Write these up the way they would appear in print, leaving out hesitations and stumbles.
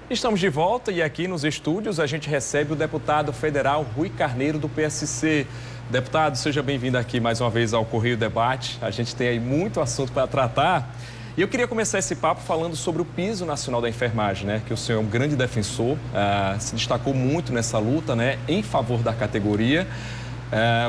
Estamos de volta e aqui nos estúdios a gente recebe o deputado federal Rui Carneiro, do PSC. Deputado, seja bem-vindo aqui mais uma vez ao Correio Debate. A gente tem aí muito assunto para tratar. E eu queria começar esse papo falando sobre o piso nacional da enfermagem, né? Que o senhor é um grande defensor, se destacou muito nessa luta, né? Em favor da categoria.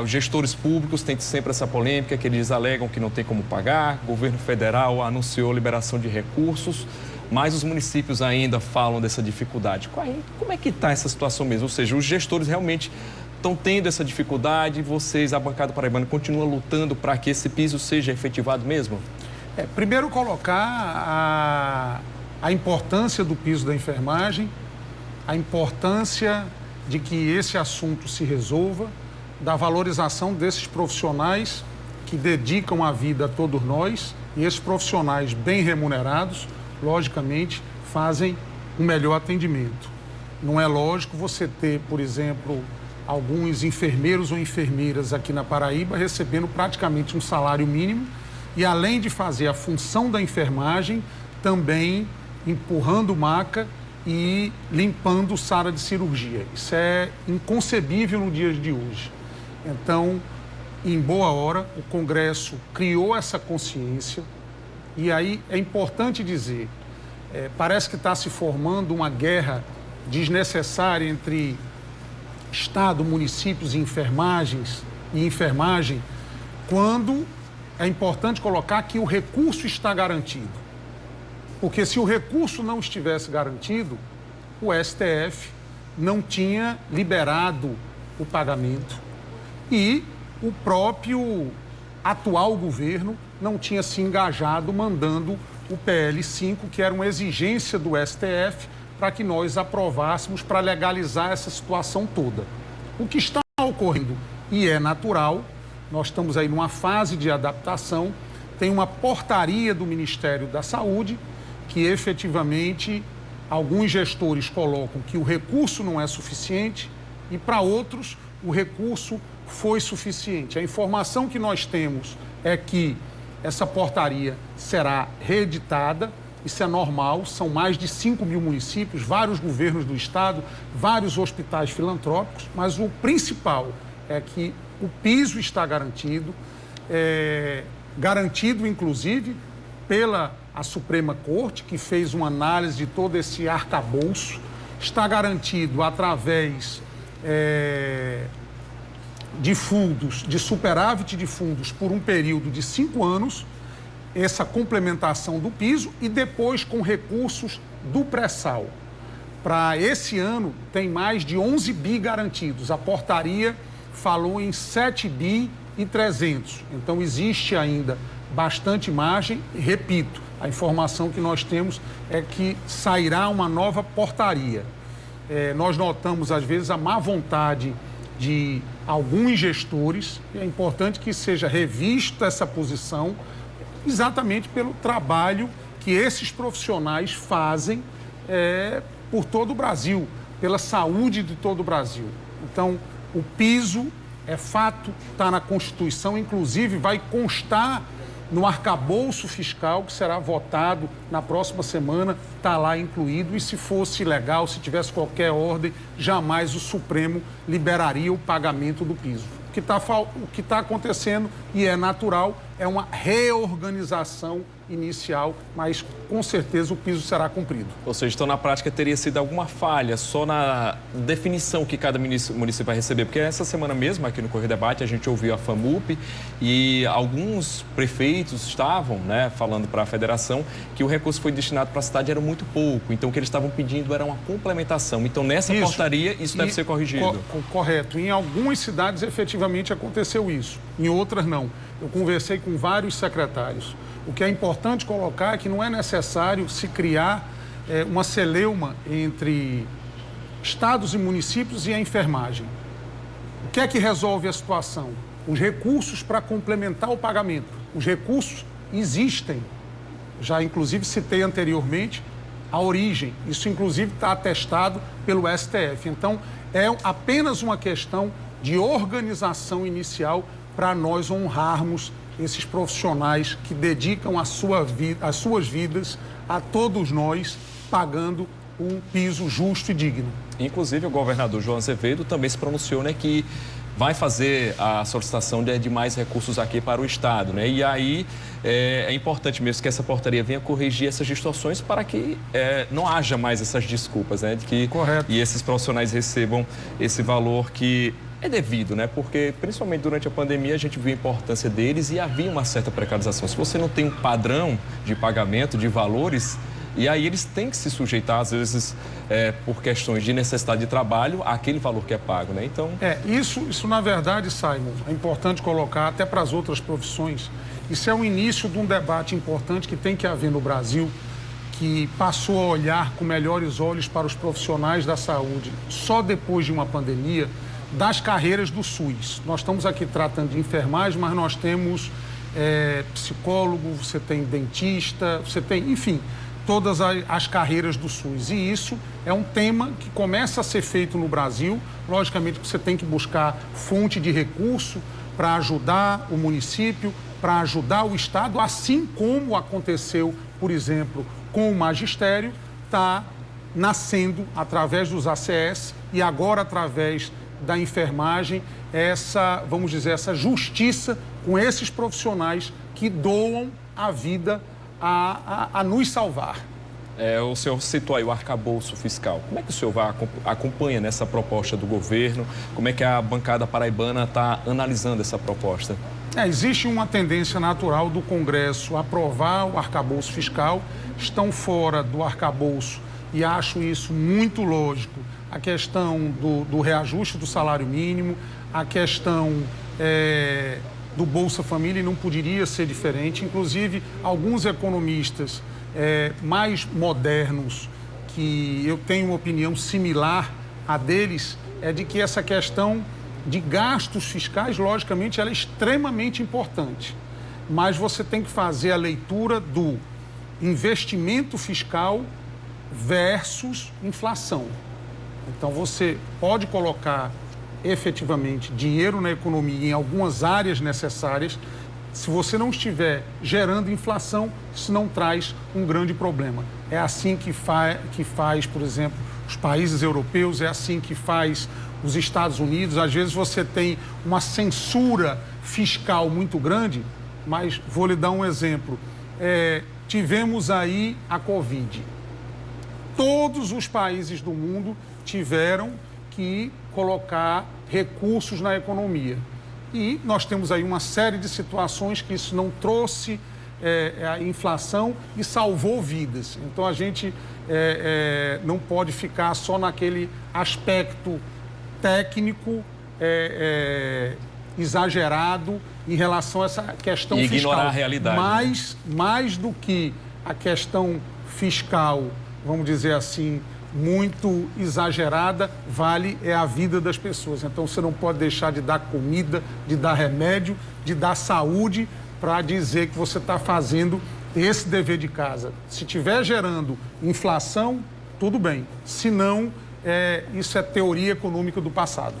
Os gestores públicos têm sempre essa polêmica que eles alegam que não tem como pagar. O governo federal anunciou liberação de recursos, mas os municípios ainda falam dessa dificuldade. Como é que está essa situação mesmo? Ou seja, os gestores realmente estão tendo essa dificuldade e vocês, a bancada paraibana, continua lutando para que esse piso seja efetivado mesmo? Primeiro colocar a importância do piso da enfermagem, a importância de que esse assunto se resolva, da valorização desses profissionais que dedicam a vida a todos nós, e esses profissionais bem remunerados, logicamente, fazem um melhor atendimento. Não é lógico você ter, por exemplo, alguns enfermeiros ou enfermeiras aqui na Paraíba recebendo praticamente um salário mínimo e, além de fazer a função da enfermagem, também empurrando maca e limpando sala de cirurgia. Isso é inconcebível no dia de hoje. Então, em boa hora, o Congresso criou essa consciência. E aí é importante dizer, parece que está se formando uma guerra desnecessária entre Estado, municípios e enfermagem, quando é importante colocar que o recurso está garantido. Porque se o recurso não estivesse garantido, o STF não tinha liberado o pagamento e o próprio atual governo não tinha se engajado mandando o PL 5, que era uma exigência do STF, para que nós aprovássemos para legalizar essa situação toda. O que está ocorrendo, e é natural, nós estamos aí numa fase de adaptação, tem uma portaria do Ministério da Saúde que efetivamente alguns gestores colocam que o recurso não é suficiente e para outros o recurso foi suficiente. A informação que nós temos é que essa portaria será reeditada. Isso é normal, são mais de 5 mil municípios, vários governos do estado, vários hospitais filantrópicos, mas o principal é que o piso está garantido, garantido inclusive pela a Suprema Corte, que fez uma análise de todo esse arcabouço, está garantido através de fundos, de superávit de fundos por um período de 5 anos, essa complementação do piso e depois com recursos do pré-sal. Para esse ano tem mais de 11 bi garantidos. A portaria falou em 7 bi e 300. Então existe ainda bastante margem. E, repito, a informação que nós temos é que sairá uma nova portaria. Nós notamos às vezes a má vontade de alguns gestores. É importante que seja revista essa posição, exatamente pelo trabalho que esses profissionais fazem por todo o Brasil, pela saúde de todo o Brasil. Então, o piso é fato, está na Constituição, inclusive vai constar no arcabouço fiscal que será votado na próxima semana, está lá incluído, e se fosse legal, se tivesse qualquer ordem, jamais o Supremo liberaria o pagamento do piso. O que está acontecendo, e é natural, é uma reorganização inicial, mas com certeza o piso será cumprido. Ou seja, então na prática teria sido alguma falha só na definição que cada município vai receber, porque essa semana mesmo, aqui no Correio Debate, a gente ouviu a FAMUP e alguns prefeitos estavam, né, falando para a federação que o recurso foi destinado para a cidade era muito pouco, então o que eles estavam pedindo era uma complementação. Então nessa portaria isso deve ser corrigido. Correto. Em algumas cidades efetivamente aconteceu isso, em outras não. Eu conversei com vários secretários. O que é importante colocar é que não é necessário se criar uma celeuma entre estados e municípios e a enfermagem. O que é que resolve a situação? Os recursos para complementar o pagamento. Os recursos existem. Já, inclusive, citei anteriormente a origem. Isso, inclusive, está atestado pelo STF. Então, é apenas uma questão de organização inicial para nós honrarmos esses profissionais que dedicam as suas vidas a todos nós, pagando um piso justo e digno. Inclusive, o governador João Azevedo também se pronunciou, né, que vai fazer a solicitação de mais recursos aqui para o Estado, né? E aí é importante mesmo que essa portaria venha corrigir essas distorções para que não haja mais essas desculpas, né? Correto. E esses profissionais recebam esse valor que é devido, né? Porque, principalmente durante a pandemia, a gente viu a importância deles e havia uma certa precarização. Se você não tem um padrão de pagamento, de valores, e aí eles têm que se sujeitar, às vezes, por questões de necessidade de trabalho, àquele valor que é pago, né? Então... Isso na verdade, Simon, é importante colocar até para as outras profissões. Isso é o início de um debate importante que tem que haver no Brasil, que passou a olhar com melhores olhos para os profissionais da saúde só depois de uma pandemia, das carreiras do SUS. Nós estamos aqui tratando de enfermagem, mas nós temos psicólogo, você tem dentista, você tem, enfim, todas as carreiras do SUS. E isso é um tema que começa a ser feito no Brasil. Logicamente, você tem que buscar fonte de recurso para ajudar o município, para ajudar o Estado, assim como aconteceu, por exemplo, com o magistério, está nascendo através dos ACS e agora através da enfermagem, vamos dizer, essa justiça com esses profissionais que doam a vida a nos salvar. O senhor citou aí o arcabouço fiscal. Como é que o senhor acompanha nessa proposta do governo? Como é que a bancada paraibana está analisando essa proposta? Existe uma tendência natural do Congresso aprovar o arcabouço fiscal. Estão fora do arcabouço, e acho isso muito lógico, a questão do reajuste do salário mínimo, a questão do Bolsa Família, e não poderia ser diferente. Inclusive, alguns economistas mais modernos, que eu tenho uma opinião similar à deles, é de que essa questão de gastos fiscais, logicamente, ela é extremamente importante. Mas você tem que fazer a leitura do investimento fiscal versus inflação. Então, você pode colocar efetivamente dinheiro na economia em algumas áreas necessárias. Se você não estiver gerando inflação, isso não traz um grande problema. É assim que faz, por exemplo, os países europeus, é assim que faz os Estados Unidos. Às vezes você tem uma censura fiscal muito grande, mas vou lhe dar um exemplo. Tivemos aí a Covid. Todos os países do mundo tiveram que colocar recursos na economia. E nós temos aí uma série de situações que isso não trouxe a inflação e salvou vidas. Então, a gente não pode ficar só naquele aspecto técnico exagerado em relação a essa questão fiscal. E ignorar a realidade. Mais do que a questão fiscal, vamos dizer assim, muito exagerada, vale a vida das pessoas. Então, você não pode deixar de dar comida, de dar remédio, de dar saúde para dizer que você está fazendo esse dever de casa. Se estiver gerando inflação, tudo bem. Se não, isso é teoria econômica do passado.